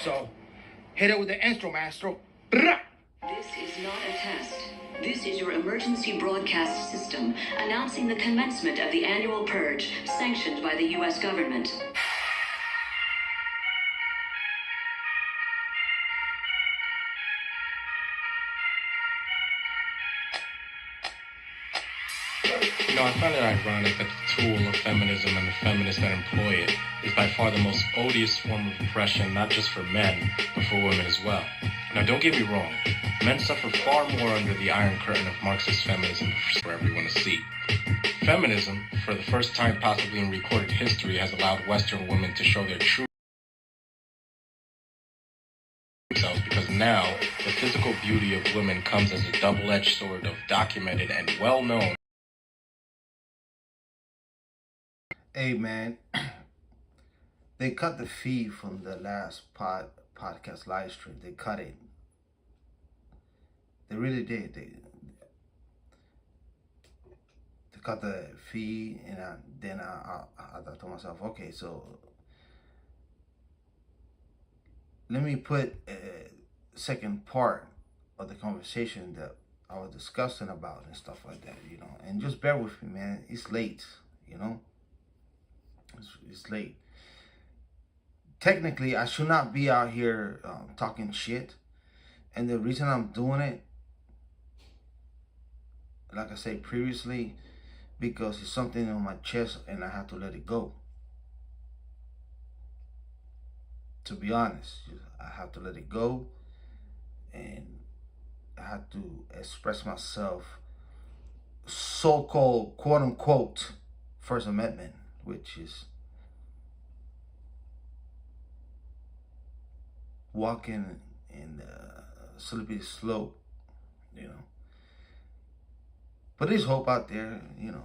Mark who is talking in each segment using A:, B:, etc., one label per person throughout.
A: So, hit it with the instro, maestro.
B: This is not a test. This is your emergency broadcast system announcing the commencement of the annual purge sanctioned by the U.S. government.
C: You know, I find it ironic that the tool of feminism and the feminists that employ it is by far the most odious form of oppression, not just for men, but for women as well. Now, don't get me wrong. Men suffer far more under the iron curtain of Marxist feminism for everyone to see. Feminism, for the first time possibly in recorded history, has allowed Western women to show their true selves, because now the physical beauty of women comes as a double-edged sword of documented and well-known.
D: Hey man, they cut the feed from the last podcast live stream. They cut it. They really did. They cut the feed, and then I thought to myself, okay, so let me put a second part of the conversation that I was discussing about and stuff like that, you know. And just bear with me, man. It's late, you know. It's late. Technically, I should not be out here talking shit. And the reason I'm doing it, like I said previously, because it's something on my chest and I have to let it go. To be honest, I have to let it go. And I have to express myself, so-called, quote-unquote, First Amendment, which is walking in the slippery slope, you know. But there's hope out there, you know.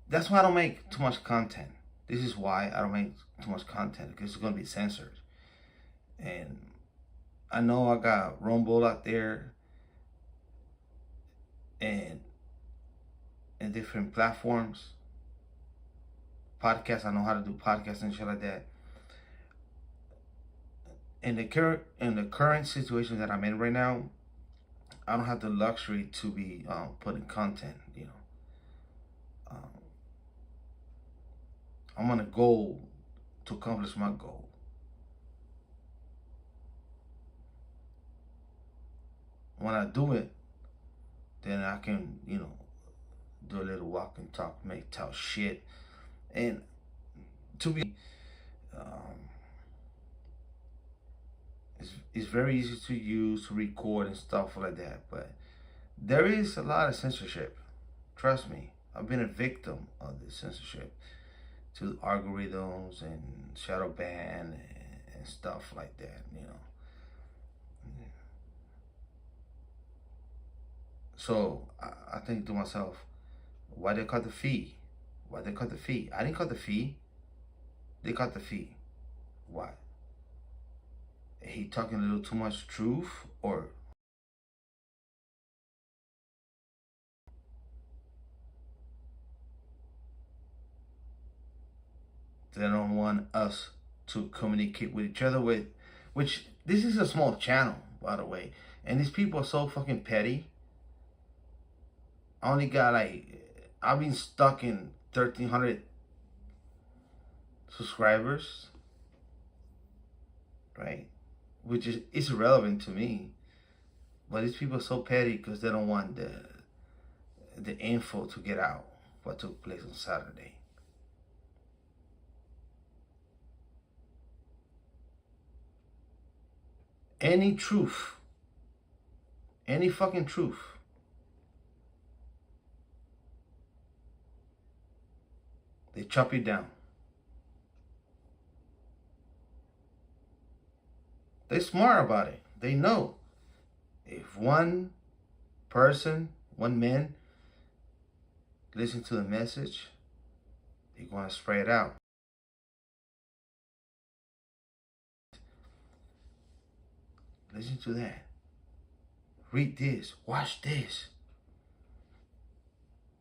D: That's why I don't make too much content. This is why I don't make too much content, because it's going to be censored. And I know I got Rumble out there and different platforms. Podcasts, I know how to do podcasts and shit like that. In the current situation that I'm in right now, I don't have the luxury to be putting content, you know. I'm on a goal to accomplish my goal. When I do it, then I can, you know, do a little walk and talk, tell shit. And to be, it's very easy to use, to record and stuff like that. But there is a lot of censorship. Trust me, I've been a victim of this censorship, to algorithms and shadow ban and stuff like that, you know. So I think to myself, why they cut the fee? Why they cut the fee? I didn't cut the fee. They cut the fee. Why? He talking a little too much truth, or they don't want us to communicate with each other with, which this is a small channel, by the way, and these people are so fucking petty. I only got I've been stuck in 1,300 subscribers, right? Which is irrelevant to me. But these people are so petty because they don't want the info to get out, what took place on Saturday. Any truth, any fucking truth, they chop you down. They're smart about it. They know if one person, one man, listen to the message, they're going to spread it out. Listen to that. Read this. Watch this.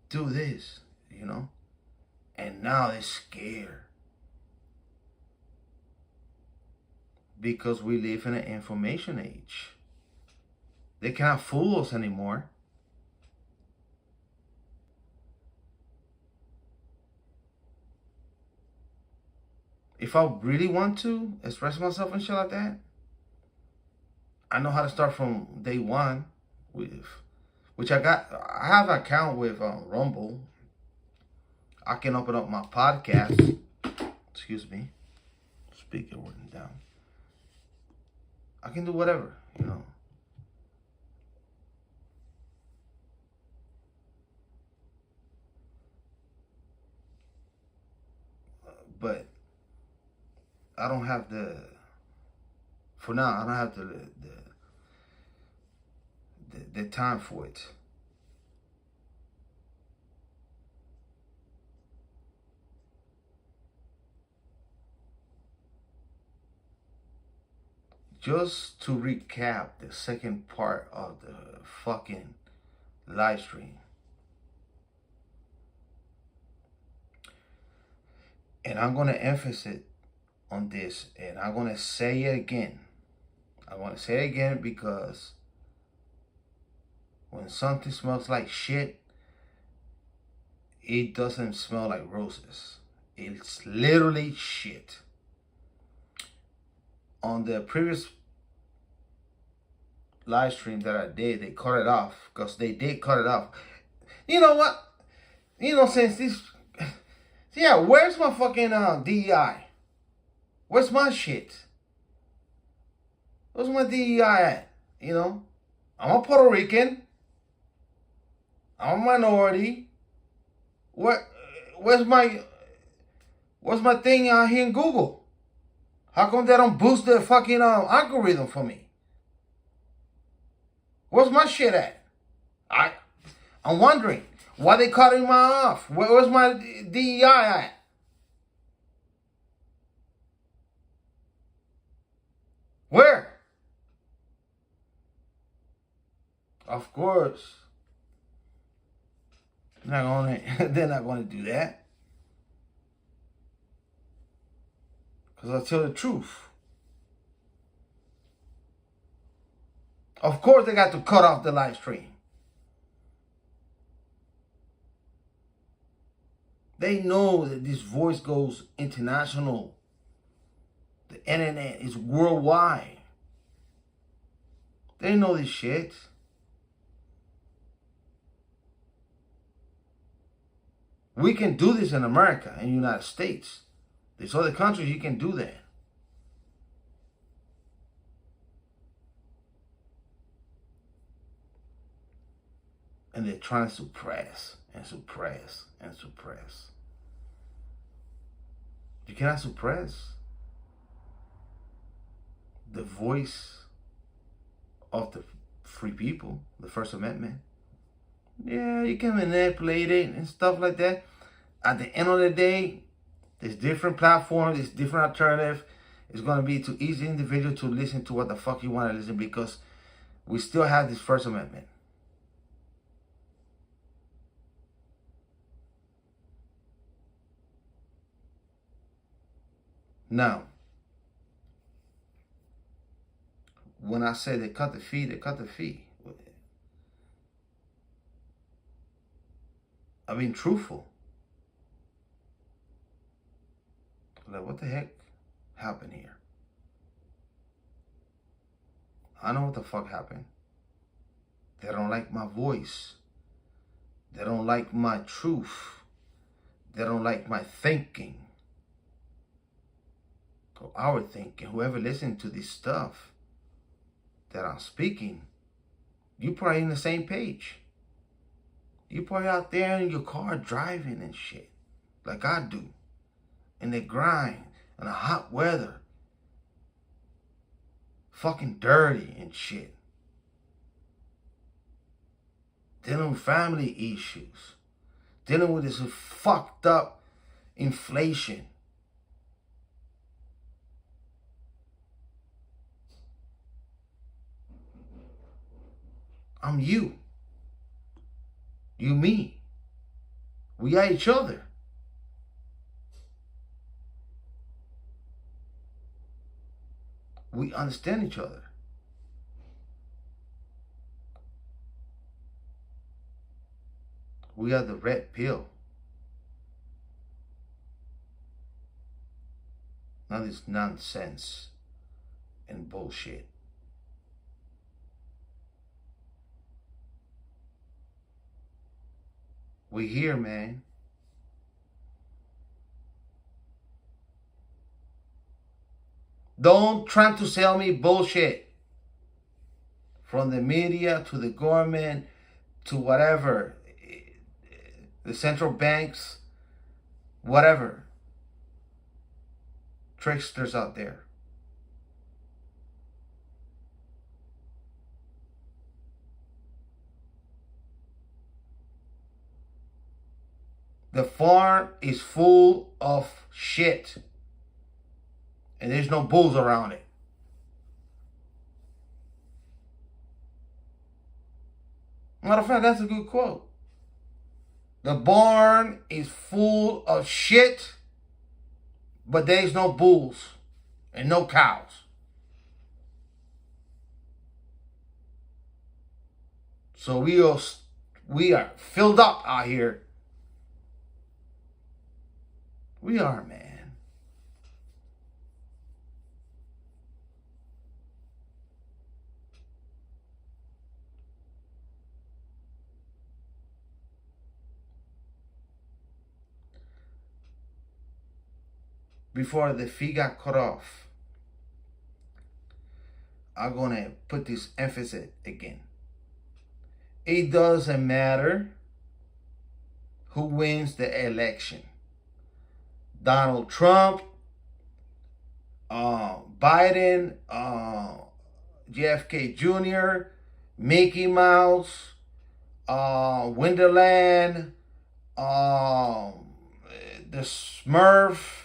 D: Do this, you know? And now they're scared. because we live in an information age. They cannot fool us anymore. If I really want to express myself and shit like that, I know how to start from day one with, which I have an account with Rumble. I can open up my podcast. Excuse me. Speaker went down. I can do whatever, you know. But I don't have for now, I don't have the time for it. Just to recap the second part of the fucking live stream. And I'm going to emphasize on this, and I'm going to say it again. I want to say it again because when something smells like shit, it doesn't smell like roses. It's literally shit. On the previous live stream that I did, they cut it off because they did cut it off. You know what? You know, since this... Yeah, where's my fucking DEI? Where's my shit? Where's my DEI at? You know? I'm a Puerto Rican. I'm a minority. Where's my thing out here in Google? How come they don't boost the fucking algorithm for me? Where's my shit at? I'm wondering why they cutting my off. Where's my DEI at? Where? Of course. They're not gonna do that. Because I tell the truth. Of course they got to cut off the live stream. They know that this voice goes international. The internet is worldwide. They know this shit. We can do this in America, in the United States. There's other countries you can do that. And they're trying to suppress and suppress and suppress. You cannot suppress the voice of the free people, the First Amendment. Yeah, you can manipulate it and stuff like that. At the end of the day, there's different platforms, there's different alternative. It's going to be to each individual to listen to what the fuck you want to listen, because we still have this First Amendment. Now, when I say they cut the fee, they cut the fee. I mean, truthful. Like, what the heck happened here? I know what the fuck happened. They don't like my voice. They don't like my truth. They don't like my thinking. Or our thinking. Whoever listens to this stuff that I'm speaking, you probably in the same page. You probably out there in your car driving and shit, like I do. And they grind in the hot weather. Fucking dirty and shit. Dealing with family issues. Dealing with this fucked up inflation. I'm you. You me. We are each other. we understand each other. We are the red pill. None of this nonsense and bullshit. We here, man. Don't try to sell me bullshit. From the media to the government to whatever. The central banks, whatever. Tricksters out there. The farm is full of shit. And there's no bulls around it. Matter of fact, that's a good quote. The barn is full of shit, but there's no bulls and no cows. So we are filled up out here. We are, man. Before the fee got cut off, I'm going to put this emphasis again. It doesn't matter who wins the election. Donald Trump, Biden, JFK Jr., Mickey Mouse, Wonderland, the Smurf,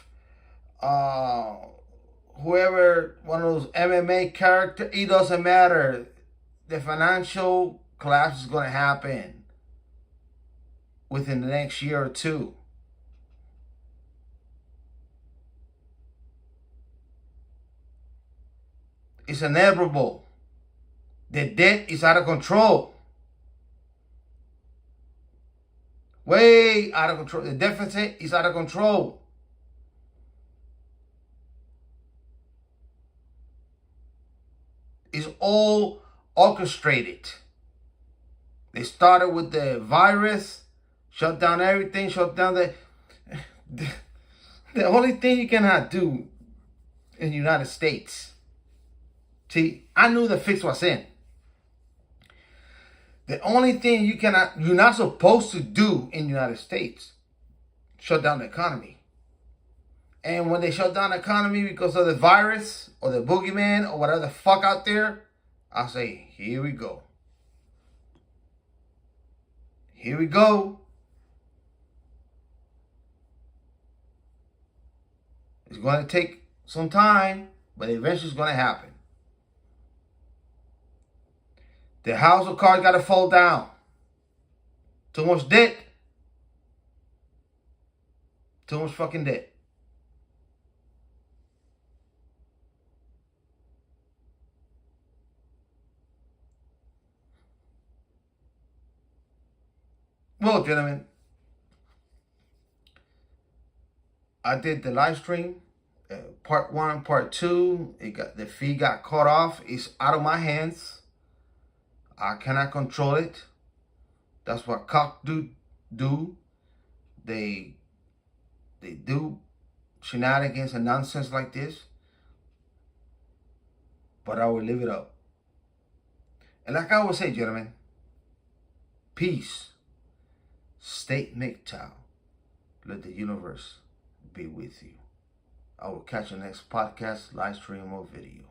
D: whoever, one of those MMA characters, it doesn't matter. The financial collapse is going to happen within the next year or two. It's inevitable. The debt is out of control. Way out of control. The deficit is out of control. It's all orchestrated. They started with the virus, shut down everything, shut down the only thing you cannot do in the United States. See, I knew the fix was in. The only thing you're not supposed to do in the United States, shut down the economy. And when they shut down the economy because of the virus or the boogeyman or whatever the fuck out there, I say, here we go. Here we go. It's going to take some time, but eventually it's going to happen. The house of cards got to fall down. Too much debt. Too much fucking debt. Well, gentlemen, I did the live stream, part 1, part 2. The feed got cut off. It's out of my hands. I cannot control it. That's what cock do. They do shenanigans and nonsense like this. But I will live it up. And like I always say, gentlemen, peace. State MGTOW. Let the universe be with you. I will catch you next podcast, live stream, or video.